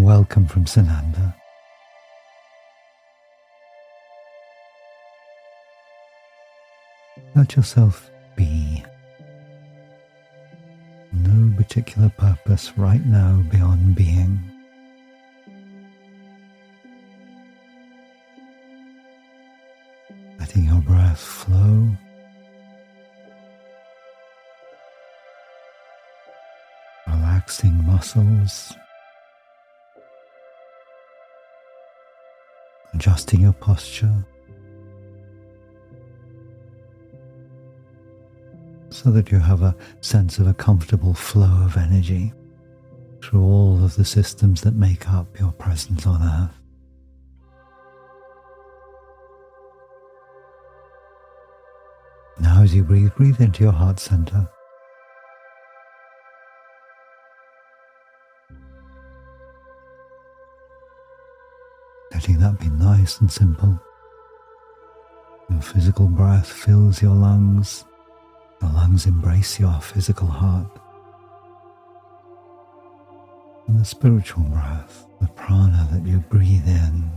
welcome from Sananda. Let yourself be. No particular purpose right now beyond being. Letting your breath flow. Relaxing muscles. Adjusting your posture so that you have a sense of a comfortable flow of energy through all of the systems that make up your presence on earth. Now as you breathe into your heart center. Letting that be nice and simple. Your physical breath fills your lungs. Your lungs embrace your physical heart. And the spiritual breath, the prana that you breathe in,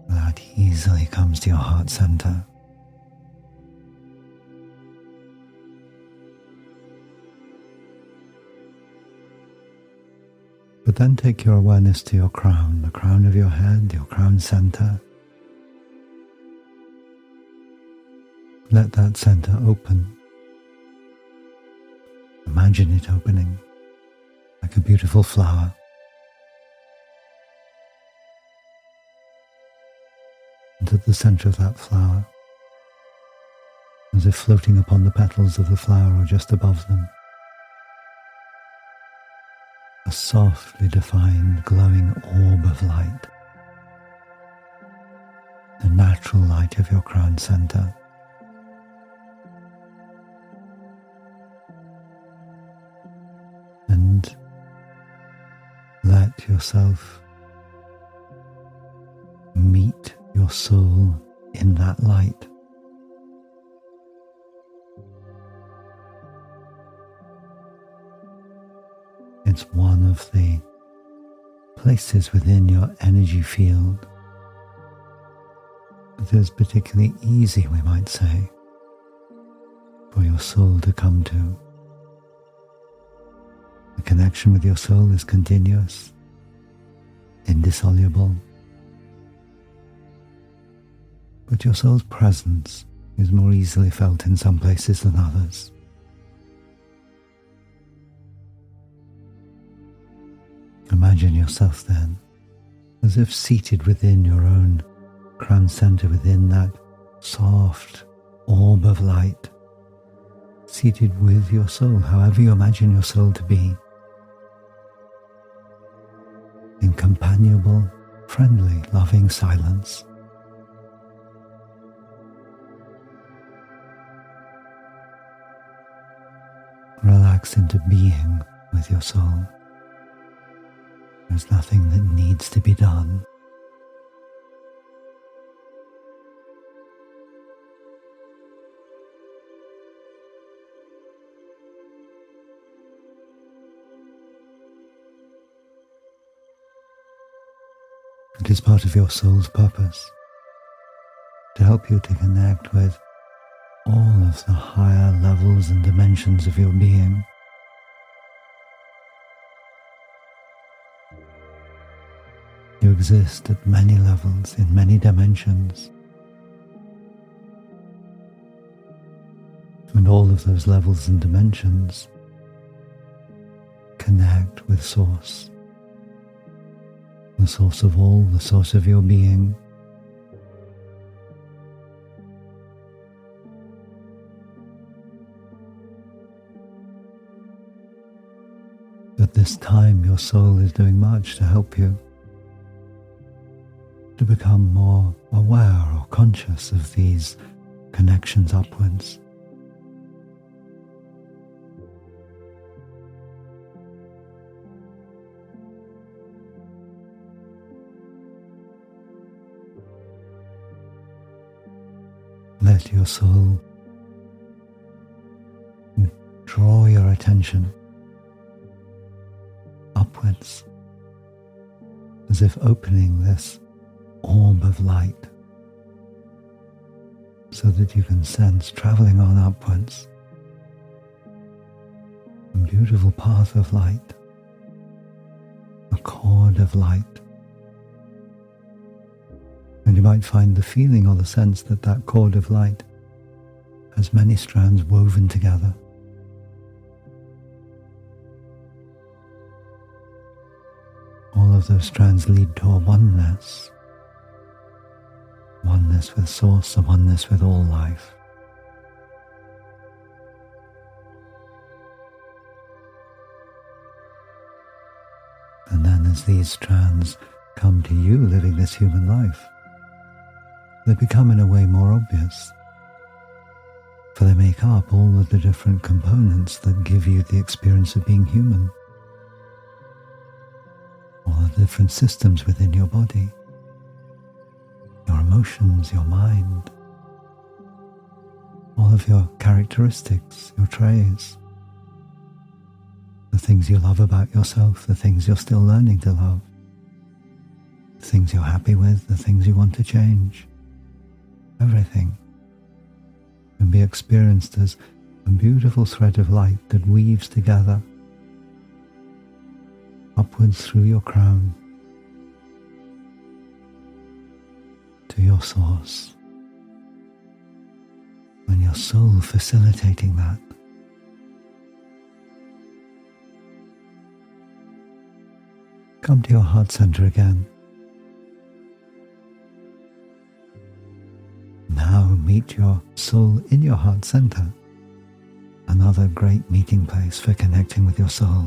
that easily comes to your heart center. But then take your awareness to your crown, the crown of your head, your crown center. Let that center open. Imagine it opening like a beautiful flower. And at the center of that flower, as if floating upon the petals of the flower or just above them, a softly defined glowing orb of light, the natural light of your crown center. And let yourself meet your soul in that light. It's one of the places within your energy field that is particularly easy, we might say, for your soul to come to. The connection with your soul is continuous, indissoluble, but your soul's presence is more easily felt in some places than others. Imagine yourself then as if seated within your own crown center, within that soft orb of light, seated with your soul, however you imagine your soul to be, in companionable, friendly, loving silence. Relax into being with your soul. There's nothing that needs to be done. It is part of your soul's purpose to help you to connect with all of the higher levels and dimensions of your being. You exist at many levels, in many dimensions. And all of those levels and dimensions connect with Source. The source of all, the source of your being. At this time, your soul is doing much to help you to become more aware or conscious of these connections upwards. Let your soul draw your attention upwards, as if opening this orb of light so that you can sense traveling on upwards a beautiful path of light, a cord of light. And you might find the feeling or the sense that that cord of light has many strands woven together. All of those strands lead to a oneness. Oneness with Source, a oneness with all life. And then as these strands come to you living this human life, they become in a way more obvious, for they make up all of the different components that give you the experience of being human. All the different systems within your body, your emotions, your mind, all of your characteristics, your traits, the things you love about yourself, the things you're still learning to love, the things you're happy with, the things you want to change. Everything can be experienced as a beautiful thread of light that weaves together upwards through your crown to your Source, and your soul facilitating that. Come to your heart center again. Now meet your soul in your heart center, another great meeting place for connecting with your soul.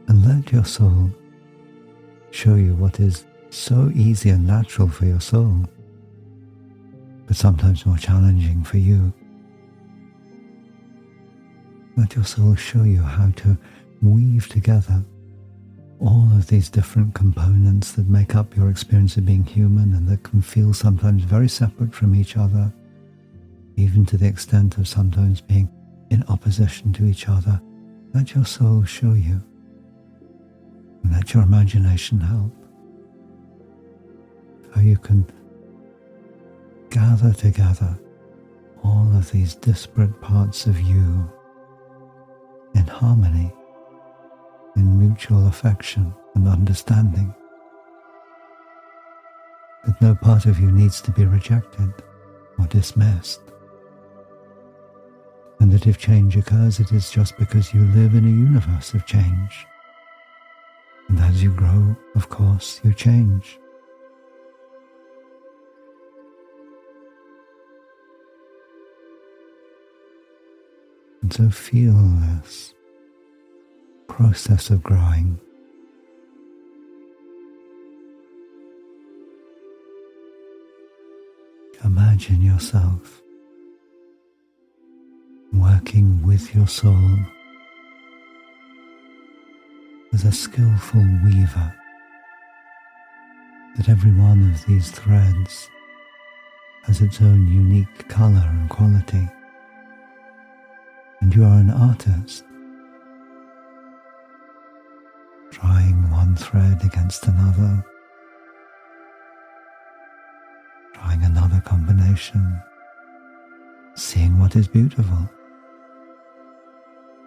And let your soul show you what is so easy and natural for your soul, but sometimes more challenging for you. Let your soul show you how to weave together all of these different components that make up your experience of being human and that can feel sometimes very separate from each other, even to the extent of sometimes being in opposition to each other. Let your soul show you. And let your imagination help. How you can gather together all of these disparate parts of you in harmony, in mutual affection and understanding. That no part of you needs to be rejected or dismissed. And that if change occurs, it is just because you live in a universe of change. And as you grow, of course, you change. And so feel this process of growing. Imagine yourself working with your soul as a skillful weaver, that every one of these threads has its own unique color and quality. And you are an artist, trying one thread against another, trying another combination, seeing what is beautiful,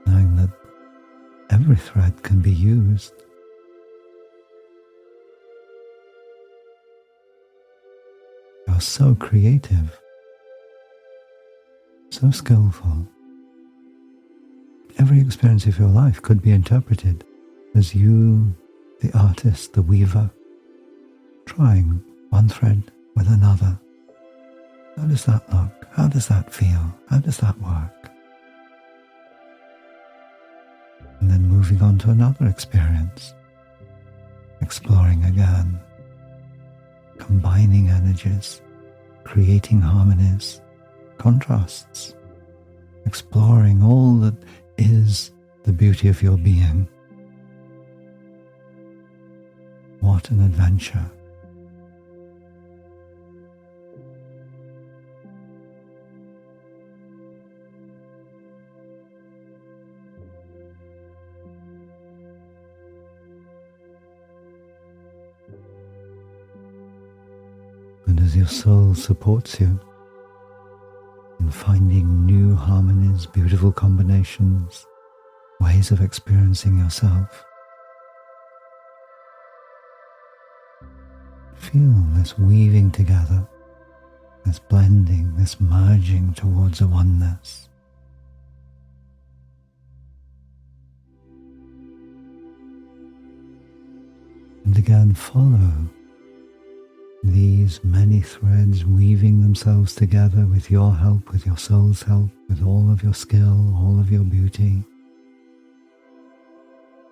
knowing that every thread can be used. You're so creative, so skillful. Every experience of your life could be interpreted as you, the artist, the weaver, trying one thread with another. How does that look? How does that feel? How does that work? And then moving on to another experience, exploring again, combining energies, creating harmonies, contrasts, exploring all that is the beauty of your being. What an adventure as your soul supports you in finding new harmonies, beautiful combinations, ways of experiencing yourself, feel this weaving together, this blending, this merging towards a oneness. And again, follow these many threads weaving themselves together with your help, with your soul's help, with all of your skill, all of your beauty.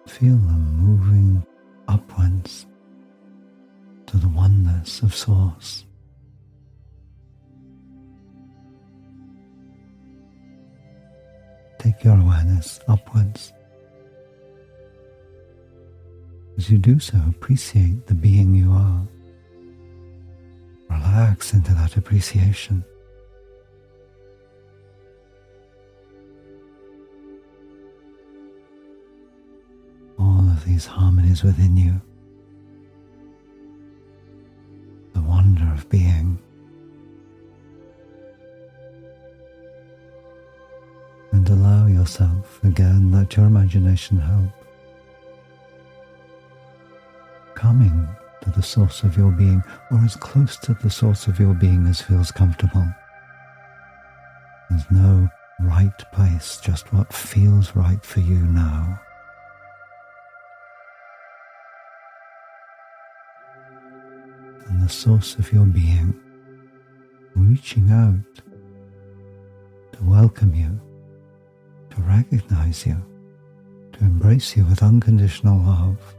Feel them moving upwards to the oneness of Source. Take your awareness upwards. As you do so, appreciate the being you are. Relax into that appreciation. All of these harmonies within you. The wonder of being. And allow yourself, again, let your imagination help, coming to the source of your being, or as close to the source of your being as feels comfortable. There's no right place, just what feels right for you now. And the source of your being reaching out to welcome you, to recognize you, to embrace you with unconditional love.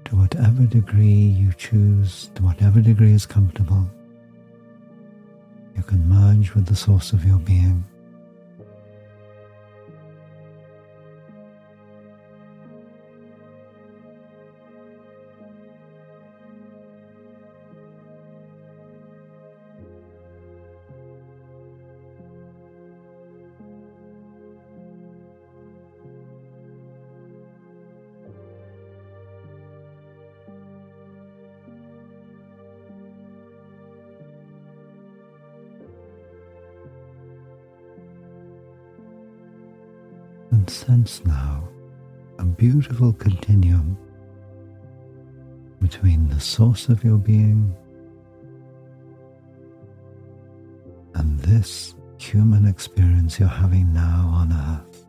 To whatever degree you choose, to whatever degree is comfortable, you can merge with the source of your being. And sense now a beautiful continuum between the source of your being and this human experience you're having now on earth.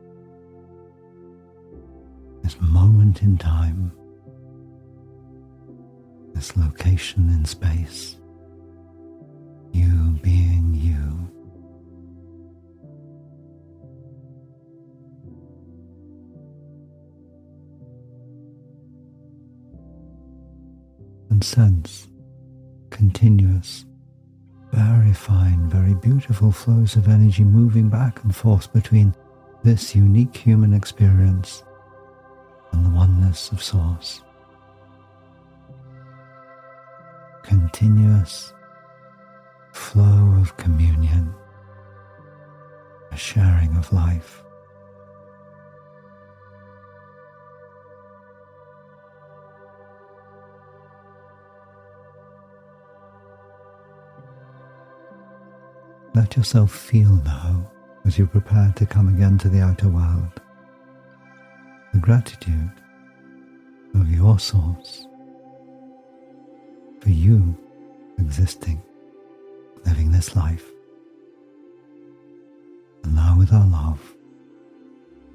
This moment in time, this location in space, you being you. And sense continuous, very fine, very beautiful flows of energy moving back and forth between this unique human experience and the oneness of Source. Continuous flow of communion, a sharing of life. Let yourself feel now, as you prepare to come again to the outer world, the gratitude of your Source for you existing, living this life. And now with our love,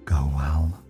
go well.